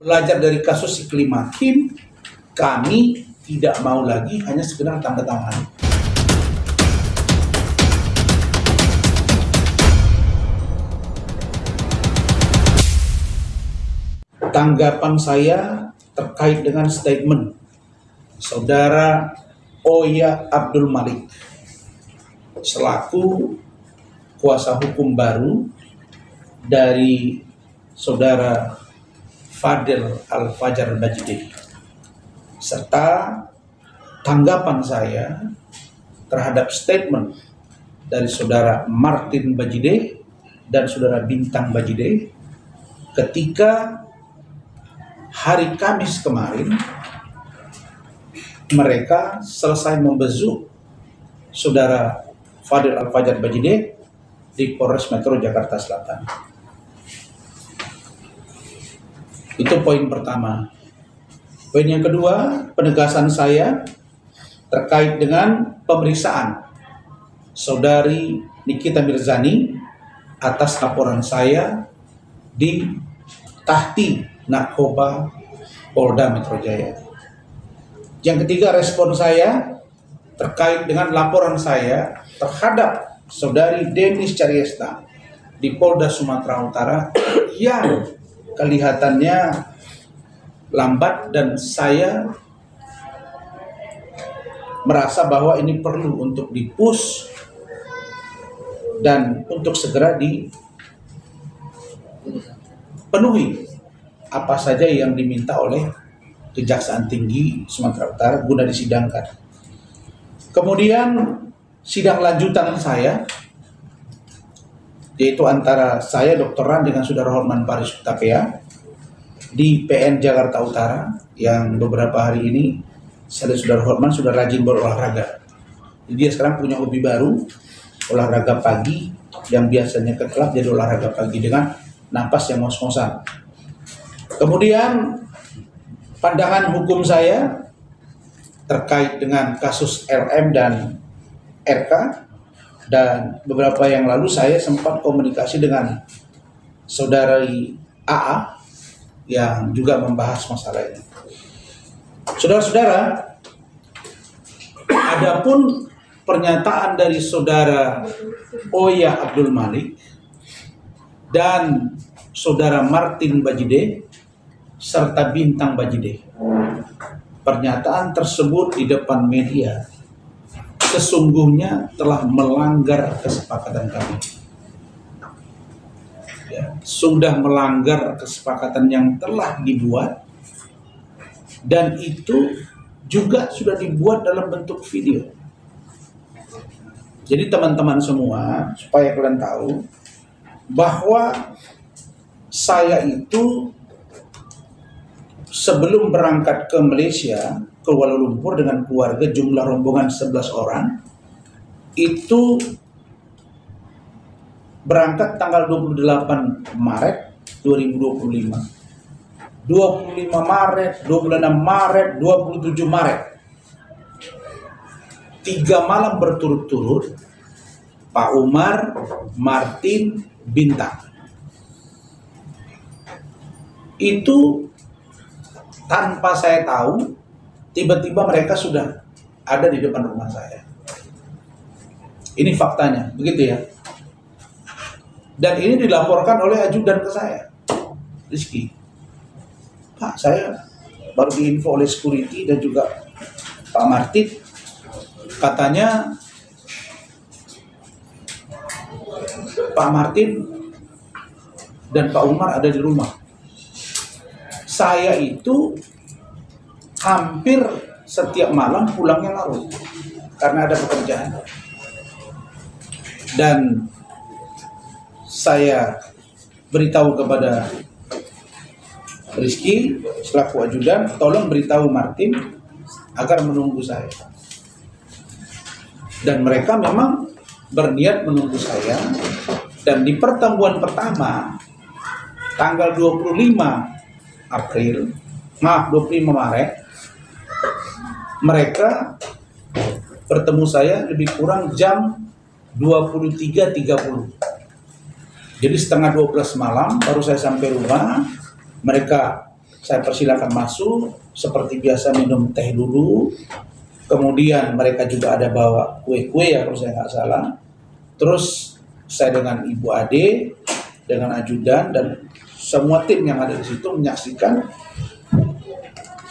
Belajar dari kasus si kelima Hakim, kami tidak mau lagi hanya sekedar tanda tangan. Tanggapan saya terkait dengan statement Saudara Oya Abdul Malik selaku kuasa hukum baru dari Saudara Fadil Al-Fajar Bajideh, serta tanggapan saya terhadap statement dari Saudara Martin Bajideh dan Saudara Bintang Bajideh ketika hari Kamis kemarin mereka selesai membesuk Saudara Fadil Al-Fajar Bajideh di Polres Metro Jakarta Selatan. Itu poin pertama. Poin yang kedua, penegasan saya terkait dengan pemeriksaan Saudari Nikita Mirzani atas laporan saya di Tahti Narkoba Polda Metro Jaya. Yang ketiga, respon saya terkait dengan laporan saya terhadap Saudari Denis Cariesta di Polda Sumatera Utara yang kelihatannya lambat, dan saya merasa bahwa ini perlu untuk dipush dan untuk segera dipenuhi apa saja yang diminta oleh Kejaksaan Tinggi Sumatera Utara guna disidangkan. Kemudian sidang lanjutan saya, yaitu antara saya Dr. Ran dengan Saudara Hotman Paris Hutapea di PN Jakarta Utara, yang beberapa hari ini saya dan Saudara Hotman sudah rajin berolahraga. Jadi dia sekarang punya hobi baru, olahraga pagi, yang biasanya ke klub jadi olahraga pagi dengan napas yang ngos-ngosan. Kemudian pandangan hukum saya terkait dengan kasus LM dan RK, dan beberapa yang lalu saya sempat komunikasi dengan Saudari AA yang juga membahas masalah ini. Saudara-saudara, adapun pernyataan dari Saudara Oya Abdul Malik dan Saudara Martin Bajideh serta Bintang Bajideh, pernyataan tersebut di depan media sesungguhnya telah melanggar kesepakatan kami. Ya, sudah melanggar kesepakatan yang telah dibuat, dan itu juga sudah dibuat dalam bentuk video. Jadi teman-teman semua, supaya kalian tahu bahwa saya itu sebelum berangkat ke Malaysia, ke Kuala Lumpur dengan keluarga jumlah rombongan 11 orang, itu berangkat tanggal 28 Maret 2025. 25 Maret, 26 Maret, 27 Maret. 3 malam berturut-turut Pak Umar, Martin, Bintang. Itu tanpa saya tahu, tiba-tiba mereka sudah ada di depan rumah saya. Ini faktanya, begitu ya. Dan ini dilaporkan oleh ajudan ke saya, Rizky. Pak, saya baru diinfo oleh security dan juga Pak Martin, katanya Pak Martin dan Pak Umar ada di rumah. Saya itu hampir setiap malam pulangnya larut karena ada pekerjaan. Dan saya beritahu kepada Rizky selaku ajudan, tolong beritahu Martin agar menunggu saya. Dan mereka memang berniat menunggu saya. Dan di pertemuan pertama tanggal 25 Maret, mereka bertemu saya lebih kurang jam 23.30. Jadi setengah 12 malam baru saya sampai rumah. Mereka saya persilakan masuk, seperti biasa minum teh dulu. Kemudian mereka juga ada bawa kue-kue ya kalau saya nggak salah. Terus saya dengan Ibu Ade, dengan ajudan dan semua tim yang ada di situ menyaksikan.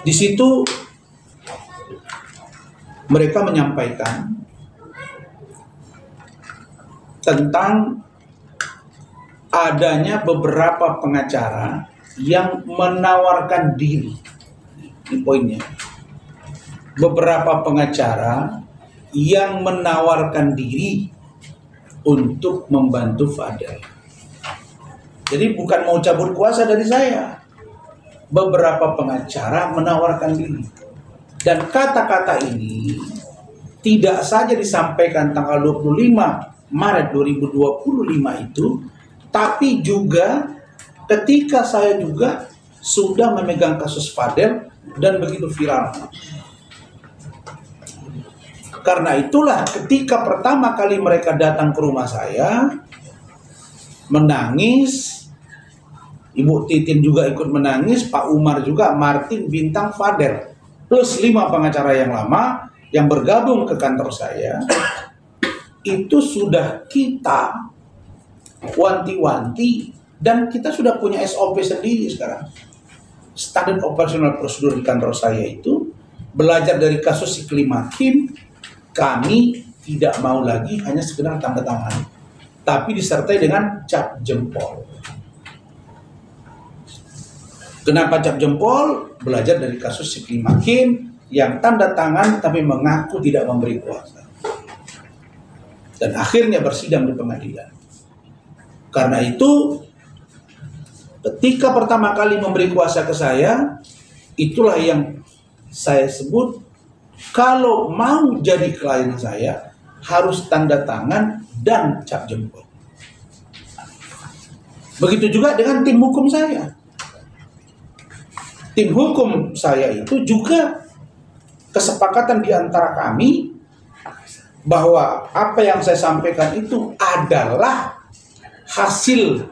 Di situ mereka menyampaikan tentang adanya beberapa pengacara yang menawarkan diri. Ini poinnya. Beberapa pengacara yang menawarkan diri untuk membantu Fadel. Jadi bukan mau cabut kuasa dari saya. Beberapa pengacara menawarkan diri. Dan kata-kata ini tidak saja disampaikan tanggal 25 Maret 2025 itu, tapi juga ketika saya juga sudah memegang kasus Fadel dan begitu viral. Karena itulah ketika pertama kali mereka datang ke rumah saya, menangis, Ibu Titin juga ikut menangis, Pak Umar juga, Martin, Bintang, Fadel, plus 5 pengacara yang lama yang bergabung ke kantor saya, itu sudah kita wanti-wanti dan kita sudah punya SOP sendiri sekarang. Standard Operational Procedure di kantor saya itu belajar dari kasus Siklim Hakim, kami tidak mau lagi hanya sekedar tanda tangan, tapi disertai dengan cap jempol. Kenapa cap jempol? Belajar dari kasus Siklim Hakim yang tanda tangan tapi mengaku tidak memberi kuasa. Dan akhirnya bersidang di pengadilan. Karena itu, ketika pertama kali memberi kuasa ke saya, itulah yang saya sebut, kalau mau jadi klien saya, harus tanda tangan dan cap jempol. Begitu juga dengan tim hukum saya. Tim hukum saya itu juga kesepakatan di antara kami bahwa apa yang saya sampaikan itu adalah hasil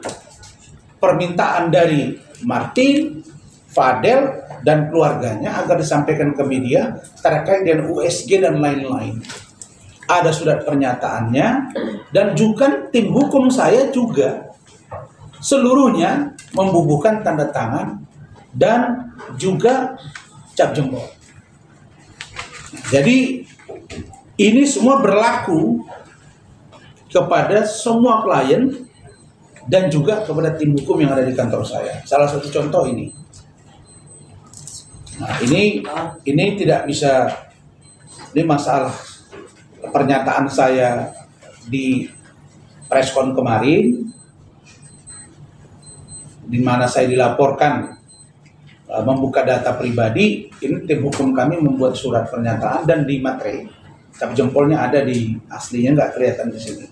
permintaan dari Martin, Fadel, dan keluarganya agar disampaikan ke media terkait dengan USG dan lain-lain. Ada surat pernyataannya dan juga tim hukum saya juga seluruhnya membubuhkan tanda tangan dan juga cap jempol. Jadi ini semua berlaku kepada semua klien dan juga kepada tim hukum yang ada di kantor saya. Salah satu contoh ini. Nah, ini tidak bisa, ini masalah pernyataan saya di preskon kemarin, di mana saya dilaporkan membuka data pribadi. Ini tim hukum kami membuat surat pernyataan dan di materai. Cap jempolnya ada di aslinya, nggak kelihatan di sini.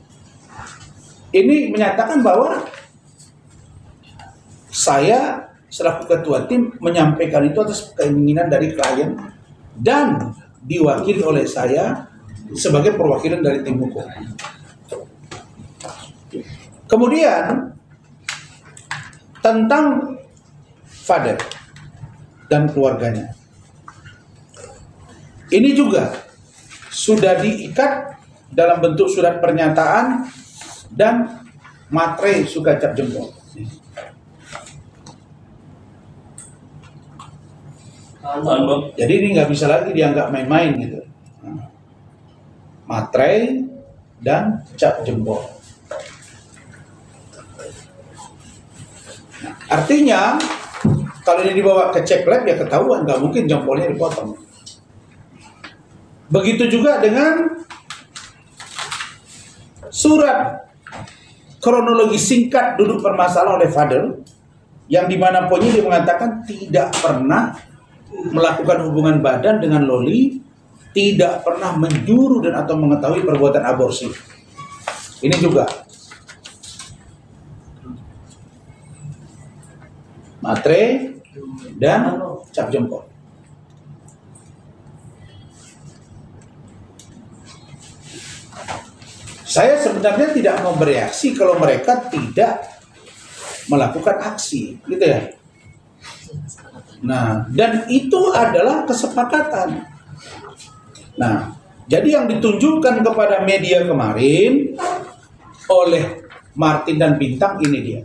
Ini menyatakan bahwa saya selaku ketua tim menyampaikan itu atas keinginan dari klien dan diwakili oleh saya sebagai perwakilan dari tim hukum. Kemudian tentang Fadel dan keluarganya, ini juga sudah diikat dalam bentuk surat pernyataan dan materai suka cap jempol. Jadi ini nggak bisa lagi dianggap main-main gitu. Materai dan cap jempol. Nah, artinya kalau ini dibawa ke cek lab ya ketahuan, nggak mungkin jempolnya dipotong. Begitu juga dengan surat kronologi singkat duduk permasalahan oleh Fadel, yang dimana poinnya dia mengatakan tidak pernah melakukan hubungan badan dengan Loli, tidak pernah menjuru dan atau mengetahui perbuatan aborsi. Ini juga materai dan cap jempol. Saya sebenarnya tidak mau bereaksi kalau mereka tidak melakukan aksi, gitu ya. Nah, dan itu adalah kesepakatan. Nah, jadi yang ditunjukkan kepada media kemarin oleh Martin dan Bintang ini dia.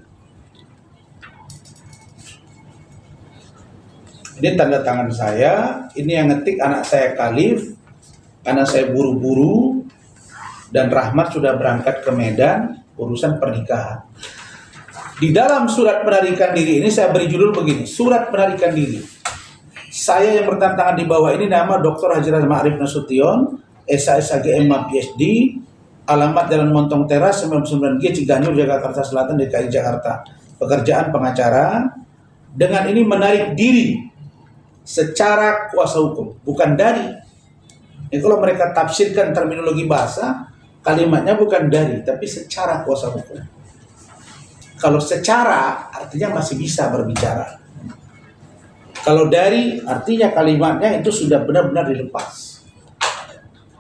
Ini tanda tangan saya, ini yang ngetik anak saya Khalif, karena saya buru-buru dan Rahmat sudah berangkat ke Medan urusan pernikahan. Di dalam surat penarikan diri ini saya beri judul begini, surat penarikan diri. Saya yang bertantangan di bawah ini nama Dr. Haji Ma'arif Nasution, SHG MA PhD, alamat Jalan Montong Teras 99G Ciganjur, Jakarta Selatan, DKI Jakarta. Pekerjaan pengacara, dengan ini menarik diri secara kuasa hukum, bukan dari. Ini kalau mereka tafsirkan terminologi bahasa, kalimatnya bukan dari, tapi secara kuasa hukum. Kalau secara artinya masih bisa berbicara. Kalau dari artinya kalimatnya itu sudah benar-benar dilepas.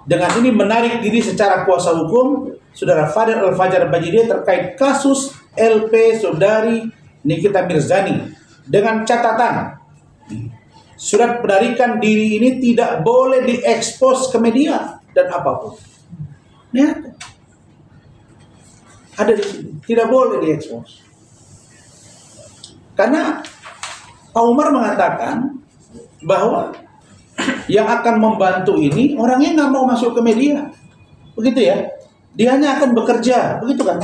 Dengan ini menarik diri secara kuasa hukum Saudara Fadel Al-Fajar Bajideh terkait kasus LP Saudari Nikita Mirzani dengan catatan surat penarikan diri ini tidak boleh diekspos ke media dan apapun. Ya, ada di sini, tidak boleh diekspos. Karena Pak Umar mengatakan bahwa yang akan membantu ini orangnya nggak mau masuk ke media, begitu ya? Dia hanya akan bekerja, begitu kan?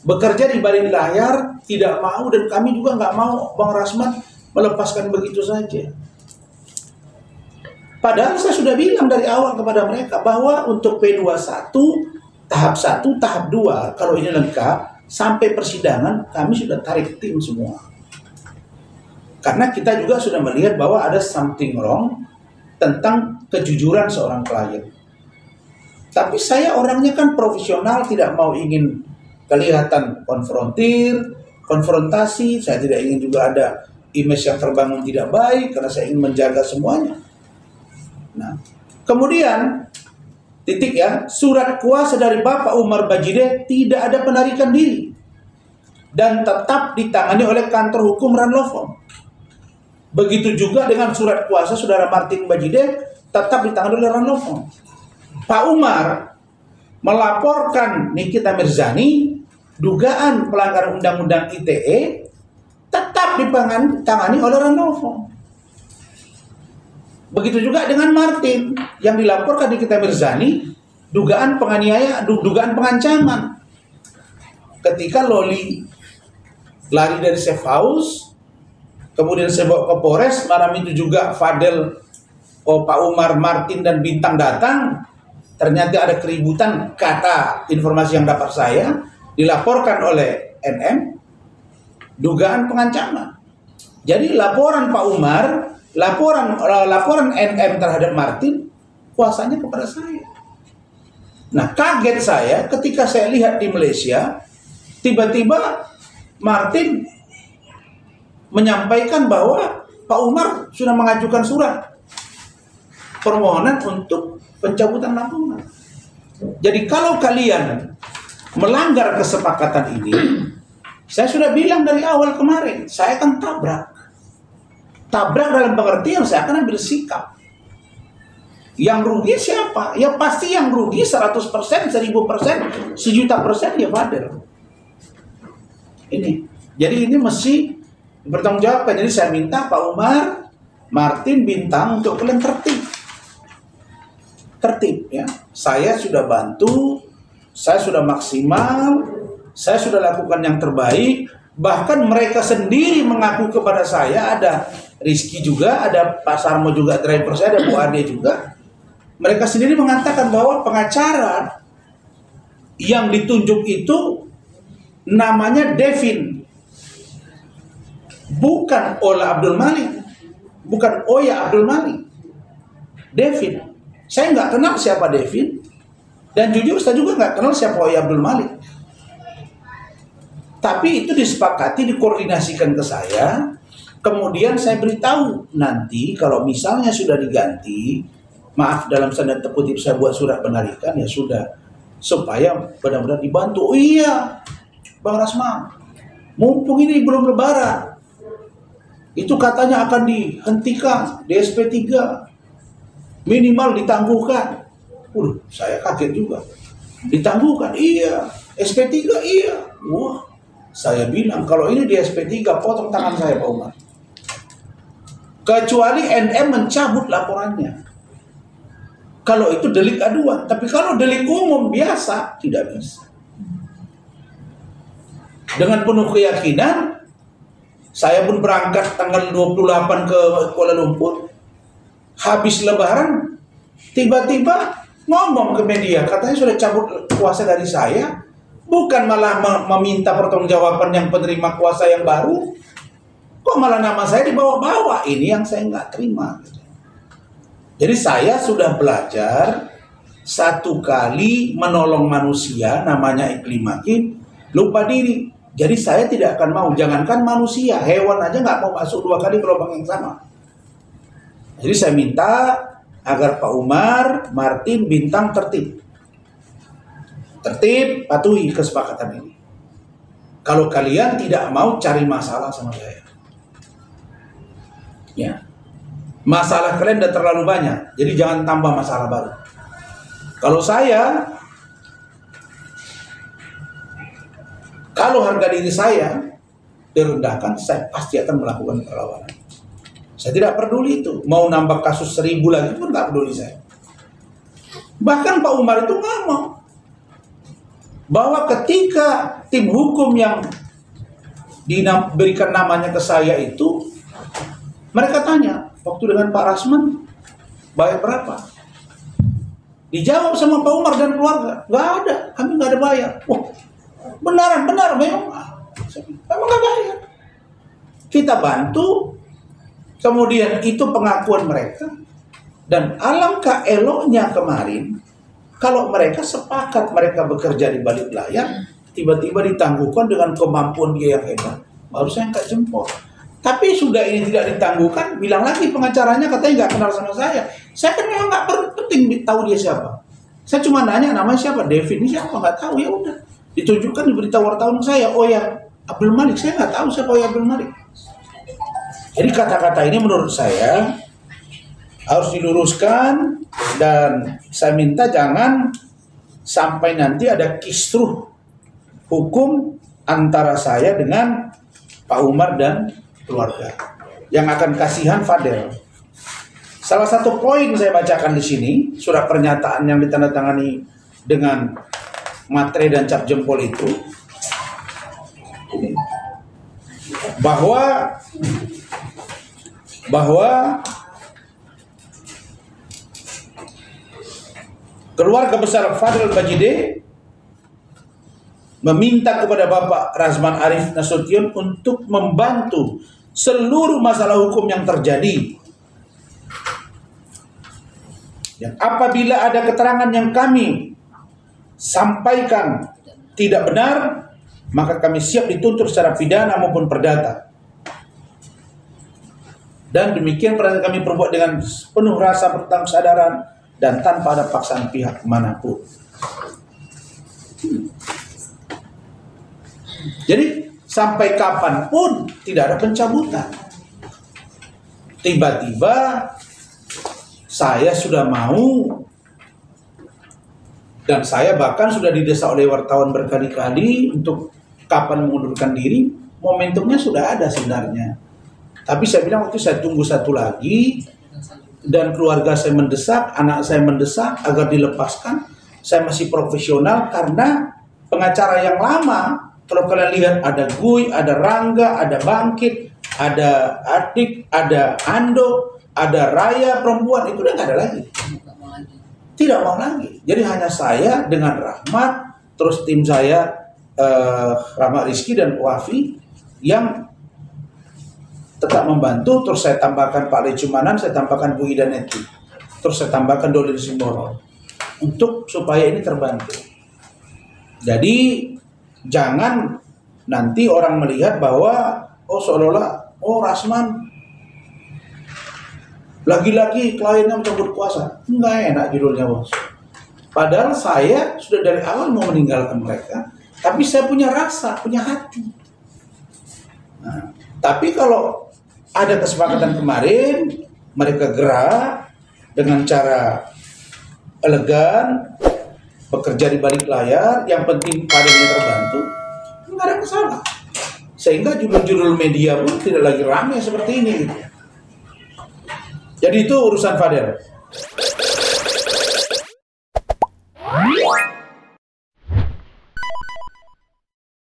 Bekerja di balik layar, tidak mau, dan kami juga nggak mau Bang Rasmat melepaskan begitu saja. Padahal saya sudah bilang dari awal kepada mereka bahwa untuk P21 tahap 1, tahap 2 kalau ini lengkap sampai persidangan kami sudah tarik tim semua. Karena kita juga sudah melihat bahwa ada something wrong tentang kejujuran seorang klien. Tapi saya orangnya kan profesional, tidak mau ingin kelihatan konfrontasi, saya tidak ingin juga ada image yang terbangun tidak baik karena saya ingin menjaga semuanya. Nah, kemudian titik ya, surat kuasa dari Bapak Umar Bajideh tidak ada penarikan diri dan tetap ditangani oleh kantor hukum Ranlofong. Begitu juga dengan surat kuasa Saudara Martin Bajideh tetap ditangani oleh Ranlofong. Pak Umar melaporkan Nikita Mirzani dugaan pelanggaran undang-undang ITE tetap ditangani oleh Ranlofong. Begitu juga dengan Martin yang dilaporkan Nikita Mirzani dugaan penganiayaan, dugaan pengancaman. Ketika Loli lari dari safe house, kemudian saya bawa ke Polres, malam itu juga Fadel, Pak Umar, Martin dan Bintang datang. Ternyata ada keributan, kata informasi yang dapat saya, dilaporkan oleh NM dugaan pengancaman. Jadi laporan Pak Umar, laporan NM terhadap Martin kuasanya kepada saya. Nah, kaget saya ketika saya lihat di Malaysia, tiba-tiba Martin menyampaikan bahwa Pak Umar sudah mengajukan surat permohonan untuk pencabutan laporan. Jadi kalau kalian melanggar kesepakatan ini, saya sudah bilang dari awal kemarin, saya akan tabrak. Tabrak dalam pengertian saya akan ambil sikap. Yang rugi siapa? Ya pasti yang rugi 100%, 1000%, 1.000.000% ya Fadel. Ini. Jadi ini mesti bertanggungjawabkan. Jadi saya minta Pak Umar, Martin, Bintang untuk kalian tertib ya. Saya sudah bantu, saya sudah maksimal, saya sudah lakukan yang terbaik. Bahkan mereka sendiri mengaku kepada saya, ada Rizky juga, ada Pak Sarmo juga, driver saya, ada Bu Ade juga. Mereka sendiri mengatakan bahwa pengacara yang ditunjuk itu namanya Devin, bukan Ola Abdul Malik, bukan Oya Abdul Malik, Devin. Saya nggak kenal siapa Devin, dan jujur saya juga nggak kenal siapa Oya Abdul Malik. Tapi itu disepakati, dikoordinasikan ke saya. Kemudian saya beritahu nanti kalau misalnya sudah diganti, maaf dalam tanda kutip saya buat surat penarikan ya sudah, supaya benar-benar dibantu. Oh iya, Bang Rasman, mumpung ini belum Lebaran, Itu katanya akan dihentikan di SP3, minimal ditangguhkan. Saya kaget juga. Ditangguhkan, iya. SP3, iya. Wah, saya bilang kalau ini di SP3 potong tangan saya, Pak Umar. Kecuali NM mencabut laporannya. Kalau itu delik aduan, tapi kalau delik umum biasa tidak bisa. Dengan penuh keyakinan, saya pun berangkat tanggal 28 ke Kuala Lumpur. Habis lebaran, tiba-tiba ngomong ke media, katanya sudah cabut kuasa dari saya, bukan malah meminta pertanggungjawaban yang penerima kuasa yang baru, kok malah nama saya dibawa-bawa. Ini yang saya nggak terima. Jadi saya sudah belajar satu kali menolong manusia, namanya Iklim Hakim, lupa diri. Jadi saya tidak akan mau, jangankan manusia, hewan aja nggak mau masuk 2 kali ke lubang yang sama. Jadi saya minta agar Pak Umar, Martin, Bintang tertib. Tertib, patuhi kesepakatan ini. Kalau kalian tidak mau cari masalah sama saya. Ya. Masalah kalian udah terlalu banyak, jadi jangan tambah masalah baru. Kalau harga diri saya direndahkan, saya pasti akan melakukan perlawanan. Saya tidak peduli itu. Mau nambah kasus 1000 lagi pun nggak peduli saya. Bahkan Pak Umar itu ngomong bahwa ketika tim hukum yang diberikan namanya ke saya itu, mereka tanya, waktu dengan Pak Rasman, bayar berapa? Dijawab sama Pak Umar dan keluarga, nggak ada, kami nggak ada bayar. Wah, benar, memang nggak bayar. Kita bantu, kemudian itu pengakuan mereka, dan alangkah eloknya kemarin, kalau mereka sepakat mereka bekerja di balik layar, tiba-tiba ditangguhkan dengan kemampuan dia yang hebat, baru saya angkat jempol. Tapi sudah ini tidak ditangguhkan, bilang lagi pengacaranya katanya nggak kenal sama saya. Saya kan memang nggak penting tahu dia siapa. Saya cuma nanya namanya siapa, Devin ini siapa, nggak tahu, ya udah. Ditunjukkan diberitahu wartawan saya, oh ya Abdul Malik, saya nggak tahu siapa ya Abdul Malik. Jadi kata-kata ini menurut saya harus diluruskan, dan saya minta jangan sampai nanti ada kisruh hukum antara saya dengan Pak Umar dan keluarga. Yang akan kasihan Fadel. Salah satu poin saya bacakan di sini, surat pernyataan yang ditandatangani dengan materai dan cap jempol itu, bahwa keluarga besar Fadel Bajide meminta kepada Bapak Razman Arif Nasution untuk membantu seluruh masalah hukum yang terjadi. Yang apabila ada keterangan yang kami sampaikan tidak benar, maka kami siap dituntut secara pidana maupun perdata. Dan demikian pernah kami perbuat dengan penuh rasa bertanggung dan tanpa ada paksaan pihak manapun. Jadi sampai kapanpun tidak ada pencabutan. Tiba-tiba saya sudah mau, dan saya bahkan sudah didesak oleh wartawan berkali-kali untuk kapan mengundurkan diri. Momentumnya sudah ada sebenarnya. Tapi saya bilang waktu saya tunggu satu lagi, dan keluarga saya mendesak, anak saya mendesak agar dilepaskan. Saya masih profesional karena pengacara yang lama, kalau kalian lihat ada Guy, ada Rangga, ada Bangkit, ada Adik, ada Ando, ada Raya perempuan, itu udah nggak ada lagi. Tidak mau lagi. Jadi hanya saya dengan Rahmat, terus tim saya Rahmat Rizky dan Wafi yang tetap membantu. Terus saya tambahkan Pak Lecumanan, saya tambahkan Bu Ida Neti, terus saya tambahkan Dolin Simboro untuk supaya ini terbantu. Jadi jangan nanti orang melihat bahwa seolah-olah Rasman lagi-lagi kliennya mencabut kuasa. Enggak enak judulnya, bos. Padahal saya sudah dari awal mau meninggalkan mereka, tapi saya punya rasa, punya hati. Nah, tapi kalau ada kesepakatan kemarin, mereka gerak dengan cara elegan, bekerja di balik layar, yang penting Fadelnya terbantu, nggak ada masalah. Sehingga judul-judul media pun tidak lagi ramai seperti ini. Jadi itu urusan Fadel.